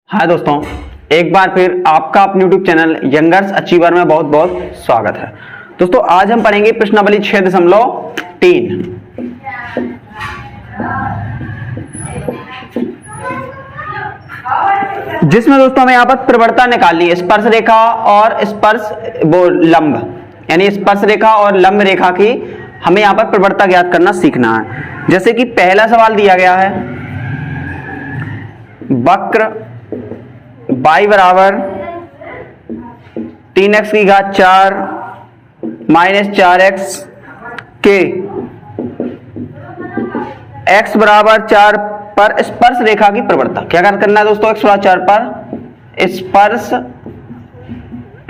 हाय दोस्तों, एक बार फिर आपका अपने YouTube चैनल यंगर्स अचीवर में बहुत बहुत स्वागत है। दोस्तों आज हम पढ़ेंगे प्रश्नावली 6.3 जिसमें दोस्तों हमें यहाँ पर प्रवणता निकालनी है स्पर्श रेखा और स्पर्श लंब, यानी स्पर्श रेखा और लंब रेखा की हमें यहाँ पर प्रवणता ज्ञात करना सीखना है। जैसे कि पहला सवाल दिया गया है, वक्र y बराबर 3x की घात 4 माइनस 4x के x बराबर 4 पर स्पर्श रेखा की प्रवणता क्या करना है दोस्तों। x बराबर 4 पर स्पर्श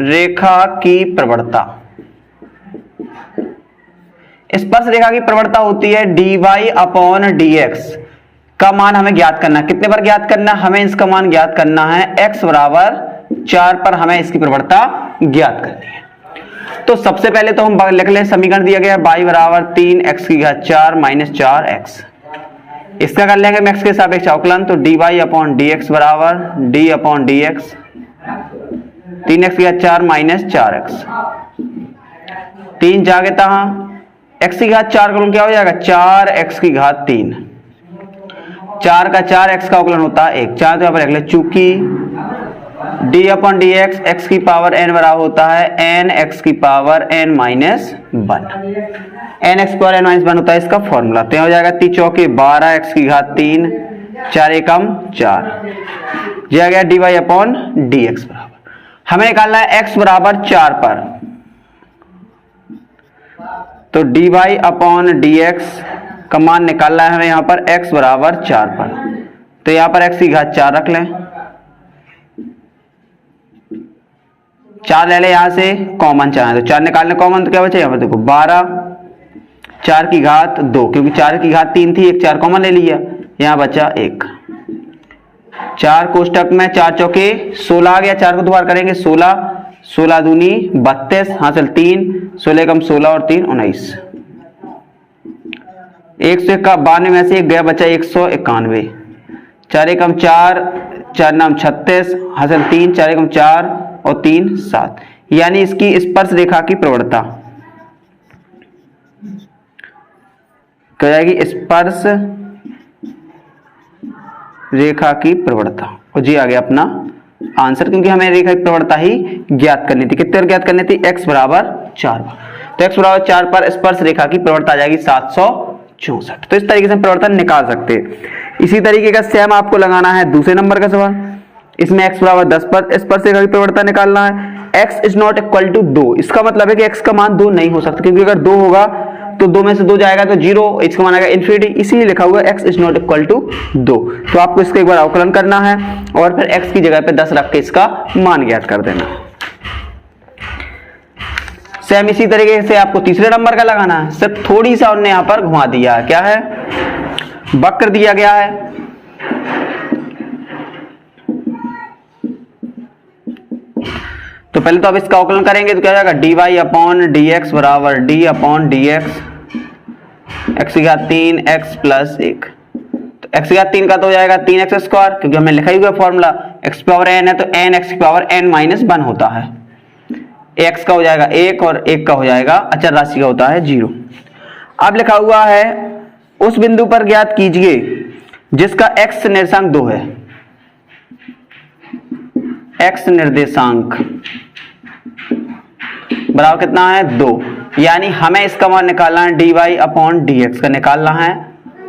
रेखा की प्रवणता, स्पर्श रेखा की प्रवणता होती है dy अपॉन dx का मान हमें ज्ञात करना है। कितने पर ज्ञात करना है, हमें इसका मान ज्ञात करना है x बराबर 4 पर हमें इसकी प्रवणता ज्ञात करनी है। तो सबसे पहले तो हम लिख लें, समीकरण दिया गया है y बराबर 3x की घात 4 माइनस 4x। इसका कर लेंगे हम x के सापेक्ष अवकलन, तो dy अपॉन dx बराबर d अपॉन dx 3x की घात 4 माइनस 4x। 3 जागे तहा x की घात 4 करूं क्या हो जाएगा 4x की घात 3, 4 का 4x का अवकलन होता है 1। 4 तो यहाँ पर लिख ले, चूंकि d अपॉन डी एक्स की पावर n बराबर होता है n x की power n minus 1, n x power n minus 1 होता है इसका फॉर्मूला। तो हो जाएगा 3 चौके 12x की घात 3 4 एकम 4, यह आ गया dy अपॉन डी एक्स बराबर। हमें निकालना है x बराबर 4 पर, तो dy अपॉन डी एक्स का मान निकालना है हमें यहाँ पर x बराबर 4 पर। तो यहाँ पर x की घात 4 रख लें, 4 ले ले यहाँ से कॉमन चाहे तो 4 निकालने कॉमन तो क्या बचे यहाँ पर देखो 12 4 की घात 2, क्योंकि 4 की घात 3 थी, एक 4 कॉमन ले लिया, यहाँ बचा 1। 4 कोष्टक में 4 चौके 16 आ गया, 4 को दोबारा करेंगे 16, 16 दूनी 32 हासिल 3, 16 कम 16 और 3 19। 191 में से एक गया बचा 191, 4 एकम 4 4 नाम 36 हासिल 3, 4 एकम 4 और 3 7, यानी इसकी स्पर्श रेखा की प्रवणता क्या जाएगी स्पर्श रेखा की प्रवणता। और जी आ गया अपना आंसर, क्योंकि हमें रेखा की प्रवणता ही ज्ञात करनी थी। कितने ज्ञात करनी थी, x बराबर 4 पर। तो x बराबर 4 पर स्पर्श रेखा की प्रवणता आ जाएगी 764। तो इस तरीके से प्रवर्तन निकाल सकते हैं। इसी तरीके का सेम आपको लगाना है दूसरे नंबर का सवाल। इसमें x बराबर 10 पर स्पर्श रेखा की प्रवणता निकालना है। x is not equal to 2, इसका मतलब है कि x का मान 2 नहीं हो सकता, क्योंकि अगर 2 होगा तो 2 में से 2 जाएगा तो 0, इसका मान आएगा इन्फिनिटी, इसीलिए लिखा हुआ x is not equal to 2। तो आपको इसका एक बार अवकलन करना है और फिर x की जगह पे 10 रख के इसका मान ज्ञात कर देना। सेम इसी तरीके से आपको तीसरे नंबर का लगाना है, सिर्फ थोड़ी सा उन्होंने यहां पर घुमा दिया है। क्या है, वक्र दिया गया है, तो पहले तो अब इसका अवकलन करेंगे तो क्या हो जाएगा dy अपॉन डी एक्स बराबर d upon D x x की घात 3 x प्लस 1। तो x की घात 3 का तो हो जाएगा 3x स्क्वायर, क्योंकि हमने लिखा ही हुआ फॉर्मूला x पावर n है तो n x की पावर n माइनस 1 होता है। x का हो जाएगा 1 और 1 का हो जाएगा अचर राशि का होता है 0। अब लिखा हुआ है उस बिंदु पर ज्ञात कीजिए जिसका x निर्देशांक 2 है, x निर्देशांक बराबर कितना है 2, यानी हमें इसका मान निकालना है dy अपॉन dx का निकालना है,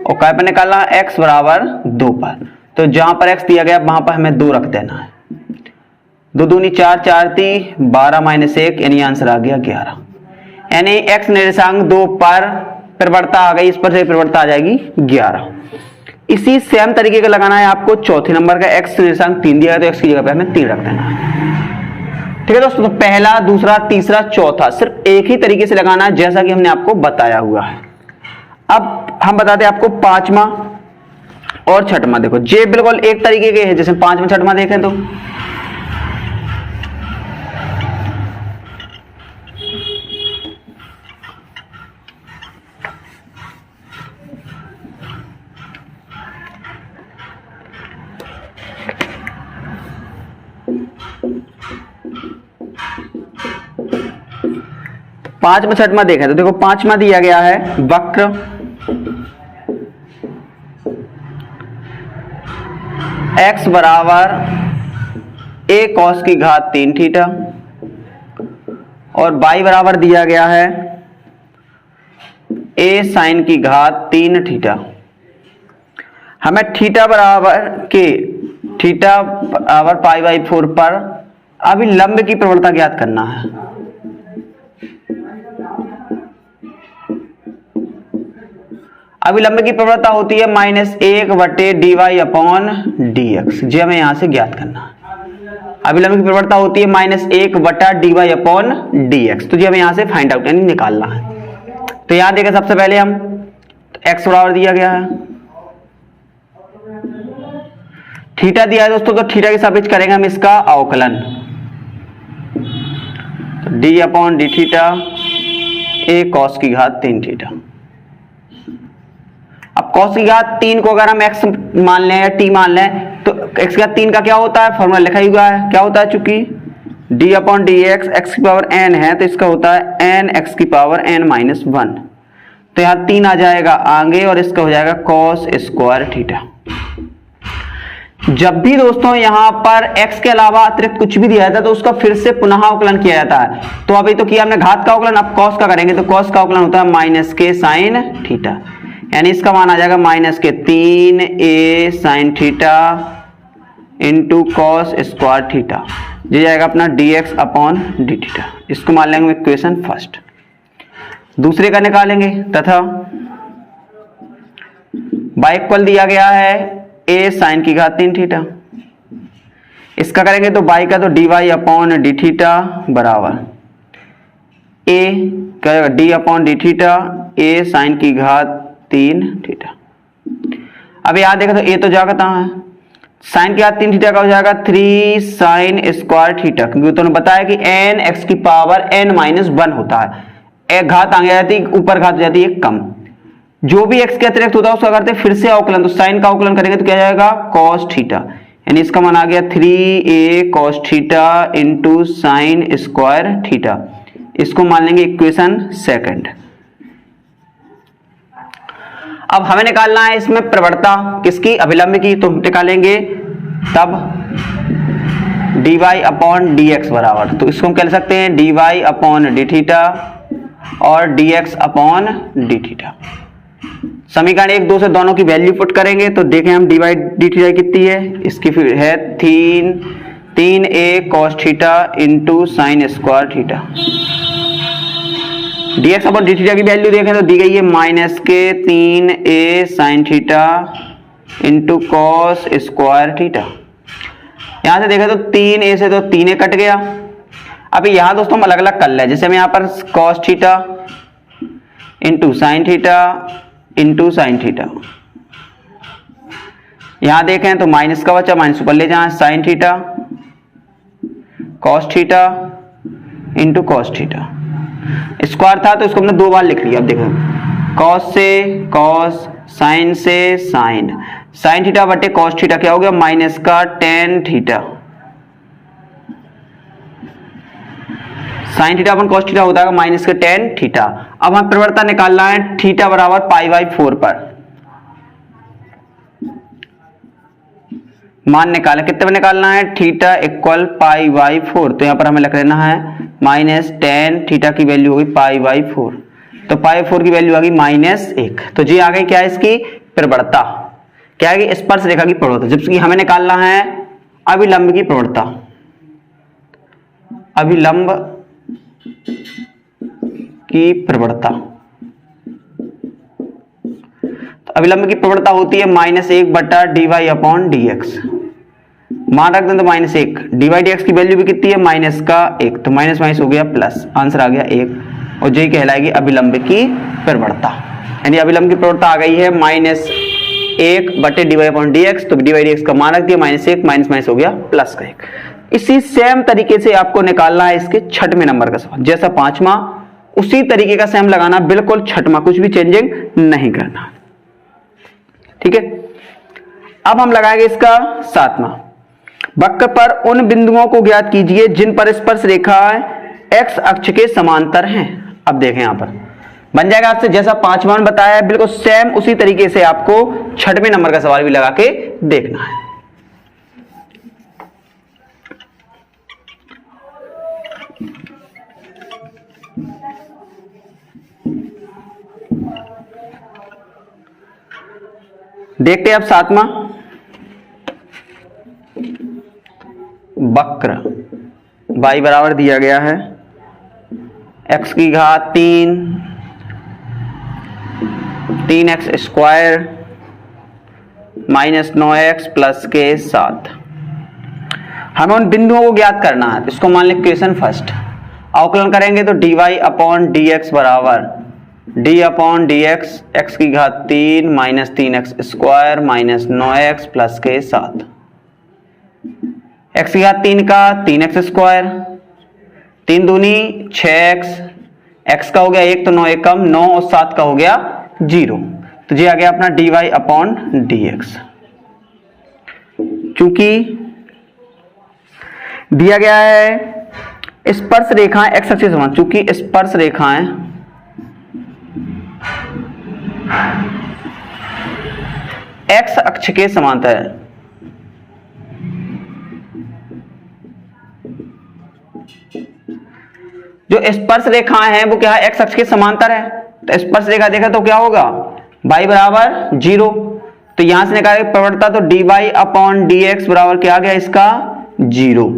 और क्या पर निकालना है x बराबर 2 पर। तो जहां पर x दिया गया वहां पर हमें 2 रख देना है, 2 दूनी 4 4 ती 12 माइनस 1, यानी आंसर आ गया 11। यानी x निर्देशांक 2 पर प्रवणता आ गई, इस पर से प्रवणता आ जाएगी 11। इसी सेम तरीके का लगाना है आपको चौथे नंबर का, x निर्देशांक 3 दिया है तो x की जगह पे हमें 3 रख देना है। ठीक है दोस्तों, तो पहला दूसरा तीसरा चौथा सिर्फ एक ही तरीके से लगाना है जैसा कि हमने आपको बताया हुआ है। अब हम बताते हैं आपको पांचवा और छठवां। देखो ये बिल्कुल एक तरीके के हैं, जैसे पांचवा छठवां देखें तो पांचवा छठवां देखें तो देखो पांचवा दिया गया है वक्र x बराबर a cos की घात 3 थीटा और y बराबर दिया गया है a sin की घात 3 थीटा। हमें थीटा बराबर π/4 पर अभिलंब की प्रवणता ज्ञात करना है। अभिलंब की प्रवणता होती है -1/dy/dx, जी हमें यहां से ज्ञात करना है। अभिलंब की प्रवणता होती है -1/dy/dx, तो जी हमें यहां से फाइंड आउट यानी निकालना है। तो यहां देखें सबसे पहले हम x बराबर दिया गया है, थीटा दिया है दोस्तों, तो थीटा के सापेक्ष करेंगे हम इसका अवकलन, तो d/d थीटा a cos की घात 3 थीटा। अब cos की घात 3 को अगर हम x मान लें या t मान लें तो x की घात 3 का क्या होता है, फॉर्मूला लिखा ही हुआ है, क्या होता है, चूंकि d/dx x की पावर n है तो इसका होता है n x की पावर n-1, तो यहाँ 3 आ जाएगा आगे और इसका हो जाएगा cos स्क्वायर थीटा। जब भी दोस्तों यहां पर x के अलावा अतिरिक्त कुछ भी दिया जाता है तो उसका फिर से पुनः अवकलन किया जाता है। तो अभी तो किया हमने घात का अवकलन, अब cos का करेंगे तो cos का अवकलन होता है -k sin थीटा, यानी इसका मान आ जाएगा -3a sin theta into cos square theta, ये जाएगा अपना dx/d थीटा। इसको मान लेंगे इक्वेशन फर्स्ट। दूसरे का निकालेंगे तथा y इक्वल दिया गया है a sin की घात 3 थीटा, इसका करेंगे तो y का तो dy/d थीटा बराबर a क्या d/d थीटा a sin की घात 3 थीटा। अब यहां देखें तो a तो जाएगा कहां है, साइन की घात 3 थीटा का हो जाएगा 3 sin स्क्वायर थीटा, क्योंकि तुमने बताया कि n x की पावर n-1 होता है, एक घात आगे जाती है ऊपर घात हो जाती है कम, जो भी x के अतिरिक्त होता है उसका करते हैं फिर से अवकलन, तो साइन का अवकलन करेंगे तो क्या जाएगा cos थीटा, यानी इसका मान आ गया 3a cos theta into sine square theta. इसको मान लेंगे इक्वेशन सेकंड। अब हमें निकालना है इसमें प्रवणता किसकी, अभिलंब की, तो निकालेंगे तब dy/dx बराबर, तो इसको हम कह सकते हैं dy/d थीटा और dx/d थीटा। समीकरण 1 2 से दोनों की वैल्यू पुट करेंगे तो देखें हम dy/d थीटा कितनी है, इसकी फिर है 3a cos theta into sine square theta. dx/d theta की वैल्यू देखें तो दी गई है -3a sin theta into cos square theta. यहां से देखें तो 3a से तो 3a कट गया। अभी यहां दोस्तों हम अलग अलग कर ले, जैसे हम यहां पर cos theta into sine theta into sine theta, यहां देखें तो माइनस का बचा, माइनस ऊपर ले जाए, sine theta cos theta into cos theta, square था तो इसको हमने 2 बार लिख लिया। अब देखो cos से cos, साइन से साइन, साइन थीटा बटे cos थीटा क्या हो गया, माइनस का tan थीटा, साइन थीटा अपन cos थीटा होता है माइनस का tan थीटा। अब हमें प्रवणता निकालना है थीटा बराबर π/4 पर, मान निकालें, कितने में निकालना है, थीटा इक्वल π/4, तो यहां पर हमें लिख लेना है -tan थीटा की वैल्यू होगी π/4, तो π/4 की वैल्यू आ गई -1, तो जी आ गई क्या है इसकी प्रवणता, क्या है स्पर्श रेखा की प्रवणता, जबकि हमें निकालना है अभिलंब की प्रवणता, अभिलंब की प्रवणता। तो अभिलंब की प्रवणता होती है -1/dy/dx, मान रख दें तो -1, dy/dx की वैल्यू भी कितनी है, -1, तो माइनस माइनस हो गया प्लस, आंसर आ गया 1, और यही कहलाएगी अभिलंब की प्रवणता, यानी अभिलंब की प्रवणता आ गई है -1/dy/dx, तो dy/dx का मान रख दिया -1, माइनस माइनस हो गया प्लस का 1। इसी सेम तरीके से आपको निकालना है इसके 6वें नंबर का सवाल, जैसा 5वां उसी तरीके का सेम लगाना, बिल्कुल 6वां, कुछ भी चेंजिंग नहीं करना, ठीक है। अब हम लगाएंगे इसका 7वां, वक्र पर उन बिंदुओं को ज्ञात कीजिए जिन पर स्पर्श रेखा x अक्ष के समांतर हैं। अब देखें यहां पर बन जाएगा आपसे जैसा 5वां बताया है बिल्कुल सेम उसी तरीके से आपको 6वें नंबर का सवाल भी लगा के देखना है। देखते हैं अब 7वां वक्र y बराबर दिया गया है x की घात 3x square minus 9x plus के 7। हमें उन बिंदुओं को ज्ञात करना है। इसको मान लें इक्वेशन फर्स्ट, अवकलन करेंगे तो dy अपॉन dx बराबर d अपॉन dx x की घात 3 minus 3x square minus 9x plus के 7। x की घात 3 का 3x स्क्वायर, 3 दूनी 6x, x का हो गया 1 तो 9 एक कम 9 और 7 का हो गया 0, तो ये आ गया अपना dy अपॉन dx। चूंकि दिया गया है स्पर्श रेखाएं x अक्ष के समान, चूंकि स्पर्श रेखाएं x अक्ष के समांतर है, जो स्पर्श रेखाएं हैं वो क्या है x अक्ष के समांतर है। तो स्पर्श रेखा देखा तो क्या होगा y बराबर 0, तो यहां से निकाले प्रवणता तो dy अपॉन dx बराबर क्या आ गया इसका 0,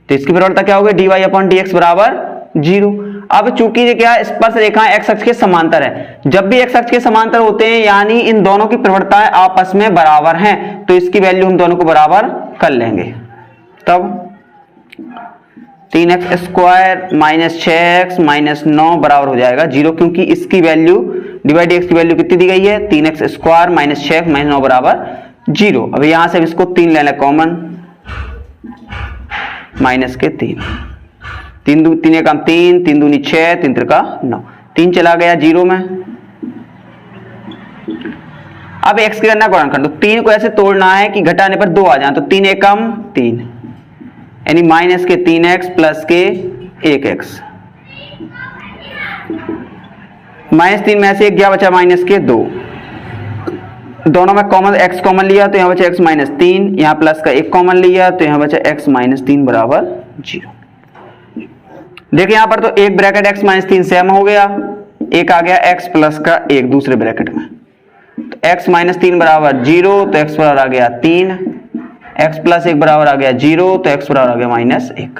तो इसकी प्रवणता क्या होगी dy अपॉन dx बराबर 0। अब चूंकि ये क्या स्पर्श रेखाएं x अक्ष के समांतर है, जब भी x अक्ष के समांतर होते हैं यानी इन दोनों की प्रवणताएं आपस में बराबर हैं, तो इसकी वैल्यू हम दोनों को बराबर कर लेंगे। तब 3x square minus 6x minus 9 बराबर हो जाएगा 0, क्योंकि इसकी वैल्यू डिवाइड x की वैल्यू कितनी दी गई है 3x square minus 6x minus 9 बराबर 0। अब यहां से इसको 3 लेना कॉमन, माइनस के 3 3 एकम 3 3 दूनी 6 3 त्रिका 9, 3 चला गया 0 में। अब x की गणना गुणन कर दो, 3 को ऐसे तोड़ना है कि घटाने पर 2 आ जाए, तो 3 एकम 3 यानी माइनस के 3x प्लस के 1x, माइनस 3 में से 1 गया बचा माइनस के 2, दोनों में कॉमन x कॉमन लिया तो यहां बचा x माइनस 3, यहां प्लस का 1 कॉमन लिया तो यहां बचा x माइनस 3 बराबर 0। देखिए यहां पर तो एक ब्रैकेट x माइनस 3 सेम हो गया, एक आ गया x प्लस का 1 दूसरे ब्रैकेट में, तो x माइनस 3 बराबर 0, तो x बराबर आ गया 3, x प्लस 1 बराबर आ गया 0, तो x बराबर आ गया माइनस 1।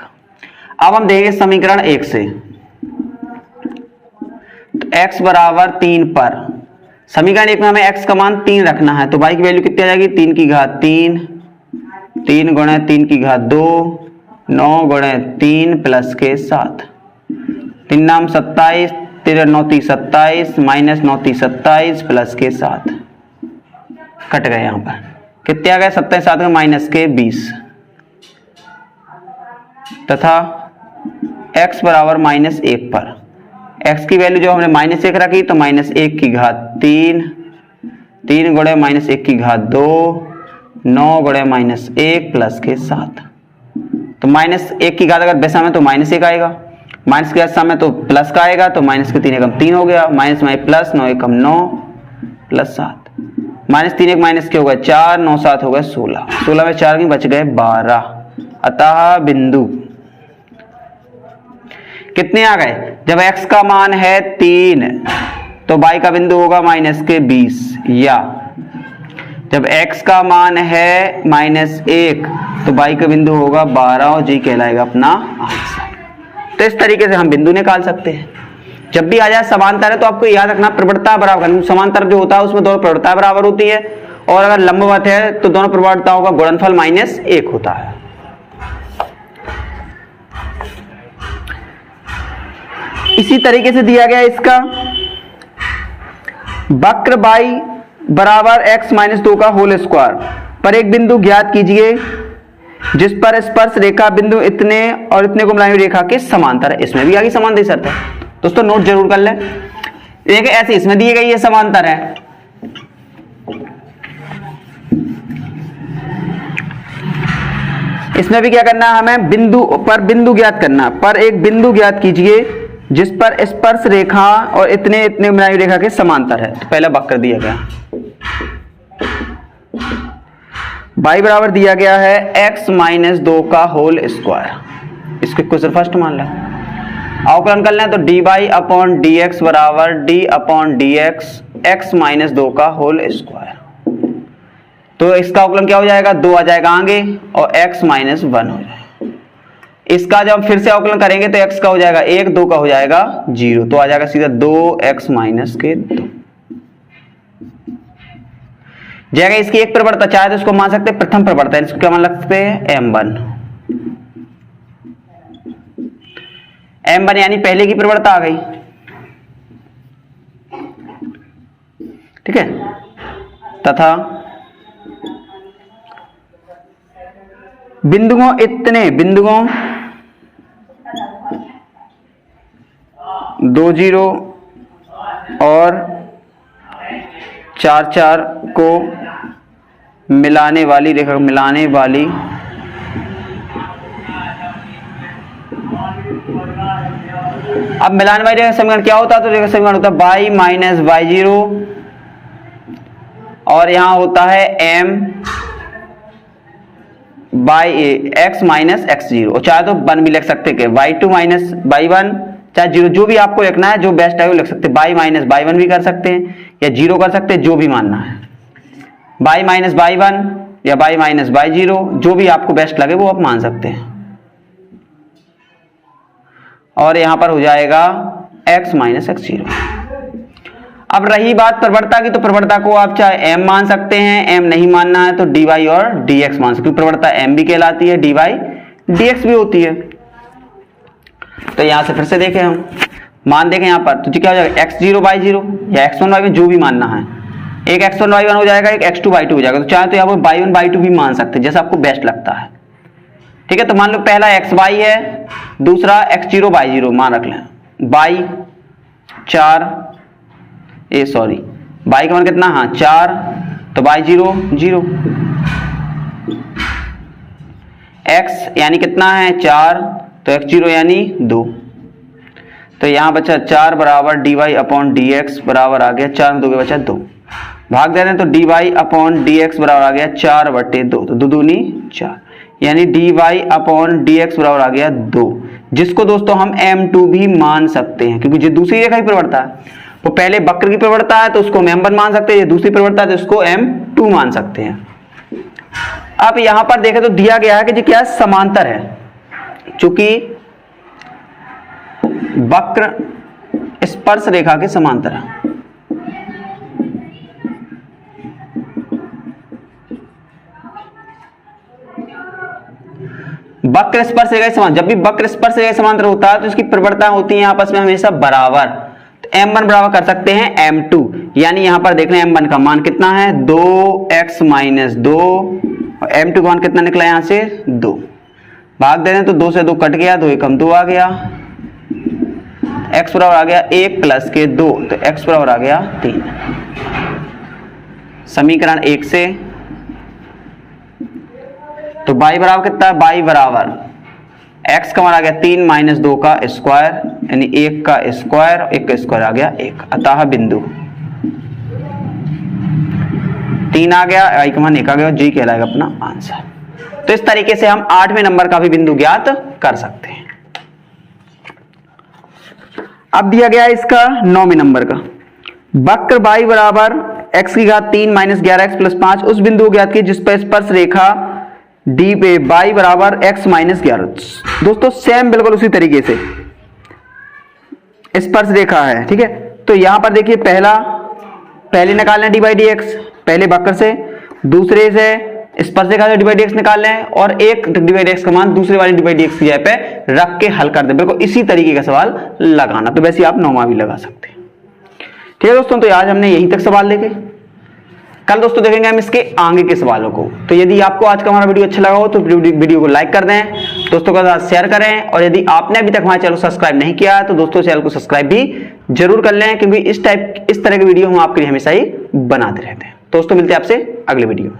अब हम देखेंगे समीकरण 1 से, तो x बराबर 3 पर समीकरण 1 में हमें x का मान 3 रखना है, तो y की वैल्यू कितनी आ जाएगी 3 की घात 3, 3 गुणे 3 की घात 2, 9 गुणे 3 प्लस के 7, 3 नाम 27, 3 9 30 27 माइनस 9 30 27 प्लस के 7, कट गए यहां पर कितने आ गए 27 7 में माइनस के 20, तथा x बराबर माइनस 1 पर x की वैल्यू जो हमने माइनस 1 रखी तो माइनस 1 की घात 3, 3 गुणे माइनस 1 की घात 2, 9 गुणे माइनस 1 प्लस के 7, तो माइनस 1 की घात अगर बेसा में तो माइनस 1 आएगा, माइनस के सामने तो प्लस का आएगा, तो माइनस के 3 एकम 3 हो गया, माइनस में प्लस 9 एकम 9 प्लस 7, माइनस 3 एक माइनस के हो गए 4, 9 7 हो गए 16, 16 में 4 की बच गए 12, अतः बिंदु कितने आ गए, जब x का मान है 3 तो y का बिंदु होगा माइनस के 20, या जब x का मान है माइनस 1 तो y का बिंदु होगा 12 और जी कहलाएगा अपना आंसर। तो इस तरीके से हम बिंदु निकाल सकते हैं। जब भी आ जाए समांतर है तो आपको याद रखना प्रवणता बराबर, समांतर जो होता है उसमें दोनों प्रवणता बराबर होती है, और अगर लंबवत है तो दोनों प्रवणताओं का गुणनफल माइनस 1 होता है। इसी तरीके से दिया गया इसका वक्र y बराबर x माइनस 2 का होल स्क्वायर पर एक बिंदु ज्ञात कीजिए जिस पर स्पर्श रेखा बिंदु इतने और इतने को मिलाई हुई रेखा के समांतर है। इसमें भी आगे समांतर शर्त है, दोस्तों नोट जरूर कर लें। देखिए ऐसे इसमें दी गई है समांतर है, इसमें भी क्या करना है हमें बिंदु पर बिंदु ज्ञात करना, पर एक बिंदु ज्ञात कीजिए जिस पर स्पर्श रेखा और इतने इतने मिलाई हुई रेखा के समांतर है। तो पहला वक्र दिया गया, y बराबर दिया गया है x माइनस 2 का होल स्क्वायर। इसको क्वेश्चन फर्स्ट मान लें, अवकलन कर लें तो dy अपॉन dx बराबर d upon dx x minus 2 का होल स्क्वायर। तो इसका अवकलन क्या हो जाएगा, 2 आ जाएगा आगे और x माइनस 1 हो जाएगा। इसका जब फिर से अवकलन करेंगे तो x का हो जाएगा 1, 2 का हो जाएगा 0, तो आ जाएगा सीधा 2x माइनस के 2। जगह इसकी एक प्रवृत्ता चाहे तो इसको मान सकते हैं प्रथम प्रवृत्ता, इसको क्या मान सकते हैं m1। m1 यानी पहले की प्रवृत्ता आ गई, ठीक है। तथा बिंदुओं, इतने बिंदुओं 2 0 और 4 4 को मिलाने वाली रेखा, मिलाने वाली अब मिलाने वाली रेखा समीकरण क्या होता है, तो रेखा समीकरण होता है y माइनस y0 और यहां होता है m by x minus x0, और चाहे तो 1 भी लिख सकते हैं, y2 माइनस y1, चाहे 0 जो भी आपको लिखना है, जो बेस्ट है वो लिख सकते हैं। y माइनस y1 भी कर सकते हैं या 0 कर सकते हैं, जो भी मानना है, y माइनस y1 या y माइनस y0, जो भी आपको बेस्ट लगे वो आप मान सकते हैं। और यहां पर हो जाएगा x माइनस x0। अब रही बात प्रवणता की, तो प्रवणता को आप चाहे m मान सकते हैं, m नहीं मानना है तो dy और dx मान सकते हैं। प्रवणता m भी कहलाती है, dy dx भी होती है। तो यहां से फिर से देखें, हम मान देखें यहां पर, तो क्या हो जाएगा x0 y0 या x1 y1 जो भी मानना है, एक x1 y1 हो जाएगा, एक x2 y2 हो जाएगा। तो चाहे तो यहाँ पर y1 y2 भी मान सकते हैं, जैसा आपको बेस्ट लगता है, ठीक है। तो मान लो पहला xy है, दूसरा x0 y0 मान रख लें, y 4 y का मान कितना, हाँ 4, तो y0 0, x यानी कितना है 4, तो x0 यानी 2। तो यहां बचा 4 बराबर dy अपॉन dx बराबर आ गया 4 में 2 के बचा 2, भाग दे रहे हैं तो dy अपॉन dx बराबर आ गया 4/2, तो 2 दूनी 4, यानी dy अपॉन dx बराबर आ गया 2, जिसको दोस्तों हम m2 भी मान सकते हैं, क्योंकि जो दूसरी रेखा की प्रवणता है वो पहले वक्र की प्रवणता है तो उसको हम m1 मान सकते हैं, ये दूसरी प्रवणता है तो उसको m2 मान सकते हैं। अब यहां पर देखें तो दिया गया है कि जी क्या समांतर है, चूंकि वक्र स्पर्श रेखा के समांतर है। वक्र स्पर्श रेखा के समांतर, जब भी वक्र स्पर्श रेखा के समांतर होता है तो इसकी प्रवणता होती है आपस में हमेशा बराबर। तो m1 बराबर कर सकते हैं m2, यानी यहां पर देख रहे हैं m1 का मान कितना है 2x माइनस 2 और m2 का मान कितना निकला यहां से 2, भाग दे रहे हैं तो 2 से 2 कट गया, 2 एकम 2 आ गया, x बराबर आ गया 1 प्लस के 2, तो x बराबर आ गया 3। समीकरण 1 से तो y बराबर कितना है, y बराबर x का मान आ गया 3 माइनस 2 का स्क्वायर, यानी 1 का स्क्वायर, 1 का स्क्वायर आ गया 1, अतः बिंदु 3 आ गया, i का मान 1 आ गया, जी कहलाएगा अपना आंसर। तो इस तरीके से हम 8वें नंबर का भी बिंदु ज्ञात कर सकते हैं। अब दिया गया इसका 9वें नंबर का, वक्र y बराबर x की घात 3 माइनस 11x प्लस 5 उस बिंदु को ज्ञात कीजिए जिस पर स्पर्श रेखा डी पे y बराबर x माइनस 11। दोस्तों सेम बिल्कुल उसी तरीके से स्पर्श रेखा है, ठीक है। तो यहां पर देखिए पहले निकाल लें डी बाई डी एक्स, पहले वक्र से, दूसरे से स्पर्श रेखा से डी बाई डी एक्स निकाल लें और एक डी बाई डी एक्स का मान दूसरे वाले डी बाई डी एक्स की जगह पे रख के हल कर दें। बिल्कुल इसी तरीके का सवाल लगाना, तो वैसे आप 9वां भी लगा सकते हैं, ठीक है दोस्तों। तो आज हमने यहीं तक सवाल देखे, कल दोस्तों देखेंगे हम इसके आगे के सवालों को। तो यदि आपको आज का हमारा वीडियो अच्छा लगा हो तो वीडियो को लाइक कर दें, दोस्तों के साथ शेयर करें, और यदि आपने अभी तक हमारे चैनल को सब्सक्राइब नहीं किया तो दोस्तों चैनल को सब्सक्राइब भी जरूर कर लें, क्योंकि इस तरह के वीडियो हम आपके लिए हमेशा ही बनाते रहते हैं। दोस्तों मिलते हैं आपसे अगले वीडियो में।